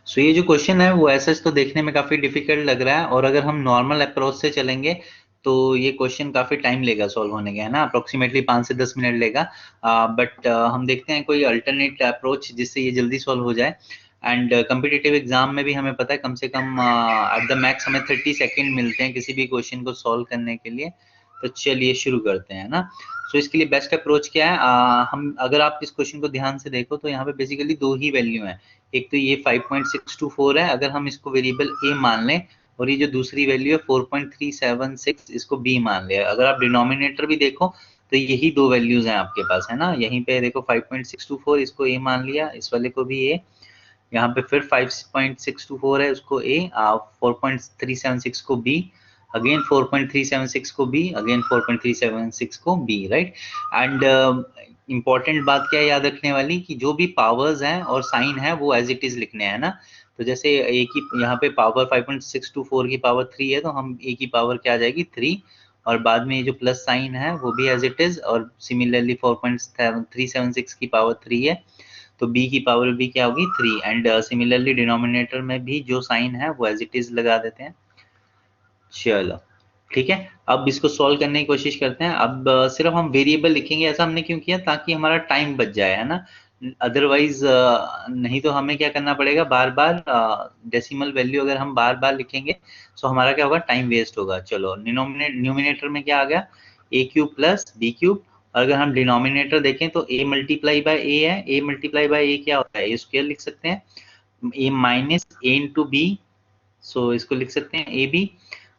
सो ये जो क्वेश्चन है वो ऐसा तो देखने में काफी डिफिकल्ट लग रहा है, और अगर हम नॉर्मल अप्रोच से चलेंगे तो ये क्वेश्चन काफी टाइम लेगा सॉल्व होने के, है ना, अप्रोक्सीमेटली 5 से 10 मिनट लेगा। बट हम देखते हैं कोई अल्टरनेट अप्रोच जिससे ये जल्दी सॉल्व हो जाए। एंड कम्पिटिटिव एग्जाम में भी हमें पता है कम से कम एट द मैक्स हमें 30 सेकेंड मिलते हैं किसी भी क्वेश्चन को सॉल्व करने के लिए। तो चलिए शुरू करते हैं ना। सो इसके लिए बेस्ट अप्रोच क्या है, हम अगर आप इस क्वेश्चन को ध्यान से देखो तो यहाँ पे बेसिकली दो ही वैल्यू है। एक तो ये 5.624 है, अगर हम इसको वेरिएबल ए मान लें, और ये जो दूसरी वैल्यू है 4.376 इसको बी मान लें। अगर आप डिनोमिनेटर भी देखो तो यही दो वैल्यूज हैं आपके पास, है ना। यहीं पे देखो 5.624 इसको ए मान लिया, इस वाले को भी ए, यहाँ पे फिर 5.624 है उसको ए, 4.376 को बी, अगेन 4.376 को बी, अगेन 4.376 को बी, राइट। एंड इंपॉर्टेंट बात क्या है याद रखने वाली, कि जो भी पावर्स हैं और साइन है वो एज इट इज लिखने हैं ना। तो जैसे ए की यहाँ पे पावर 5.624 की पावर 3 है, तो हम ए की पावर क्या आ जाएगी 3, और बाद में ये जो प्लस साइन है वो भी एज इट इज, और सिमिलरली 4.376 की पावर 3 है, तो b की पावर भी क्या होगी 3। एंड सिमिलरली डिनोमिनेटर में भी जो साइन है वो एज इट इज लगा देते हैं। चलो ठीक है, अब इसको सॉल्व करने की कोशिश करते हैं। अब सिर्फ हम वेरिएबल लिखेंगे, ऐसा हमने क्यों किया, ताकि हमारा टाइम बच जाए, है ना। अदरवाइज नहीं तो हमें क्या करना पड़ेगा, बार बार डेसिमल वैल्यू अगर हम बार बार लिखेंगे तो हमारा क्या होगा, टाइम वेस्ट होगा। चलो न्यूमिनेटर में क्या आ गया, ए क्यूब प्लस बी क्यूब, और अगर हम डिनोमिनेटर देखें तो a मल्टीप्लाई बाय ए है, a मल्टीप्लाई बाय ए क्या होता है, ए स्क्वायर लिख सकते हैं, a minus a into b, so इसको लिख सकते हैं a b,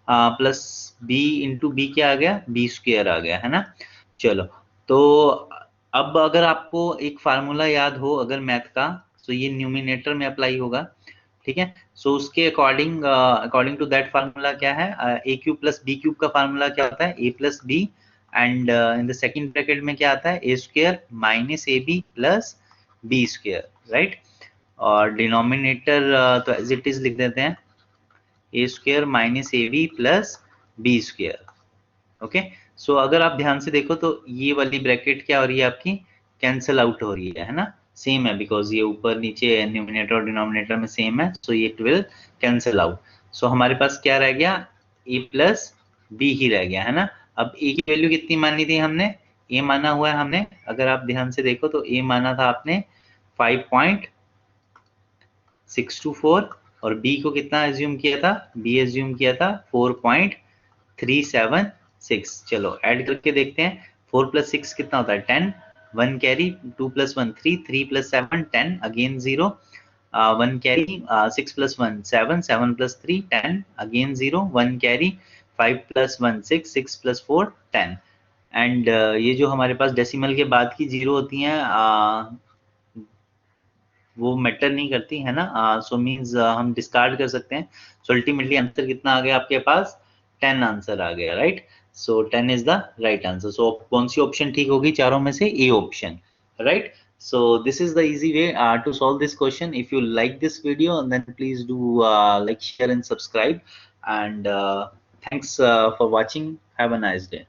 plus b into b क्या आ गया, बी स्क्वायर आ गया, है ना। चलो, तो अब अगर आपको एक फार्मूला याद हो अगर मैथ का, तो ये न्यूमिनेटर में अप्लाई होगा, ठीक है। सो उसके अकॉर्डिंग टू दैट फार्मूला क्या है, a cube plus b cube का फार्मूला क्या होता है, a plus b, and in the second bracket में क्या आता है, a square minus a b plus b square, right. और डिनोमिनेटर तो एज इट इज लिख देते हैं, a square minus a b plus b square, okay. So अगर आप ध्यान से देखो तो ये वाली ब्रैकेट क्या हो रही है आपकी, कैंसिल आउट हो रही है ना, सेम है, बिकॉज ये ऊपर नीचे न्यूमिनेटर और डिनोमिनेटर में सेम है, सो ये विल कैंसिल आउट। सो हमारे पास क्या रह गया, ए प्लस बी ही रह गया, है ना। अब ए की वैल्यू कितनी मानी थी हमने, ए माना हुआ है हमने, अगर आप ध्यान से देखो तो ए माना था आपने 5.624, और बी को कितना एज्यूम किया था, बी एज्यूम किया था 4.376। चलो ऐड करके देखते हैं, 4 प्लस 6 कितना होता है 10, 1 carry, 2 plus 1 3, 3 plus 7 10, again 0, 1 carry, 6 plus 1 7, 7 plus 3 10, again 0, 1 carry, 5 plus 1 6, 6 plus 4 10। And ये जो हमारे पास डेसिमल के बाद की जीरो होती हैं वो मैटर नहीं करती, है ना। सो मीन्स हम डिस्कार्ड कर सकते हैं। सो अल्टीमेटली आंसर कितना आ गया आपके पास, 10 आंसर आ गया, right. So 10 is the right answer. सो कौन सी ऑप्शन ठीक होगी चारों में से, a option, right. So this is the easy way to solve this question. If you like this video, then please do like, share and subscribe, and thanks for watching. Have a nice day.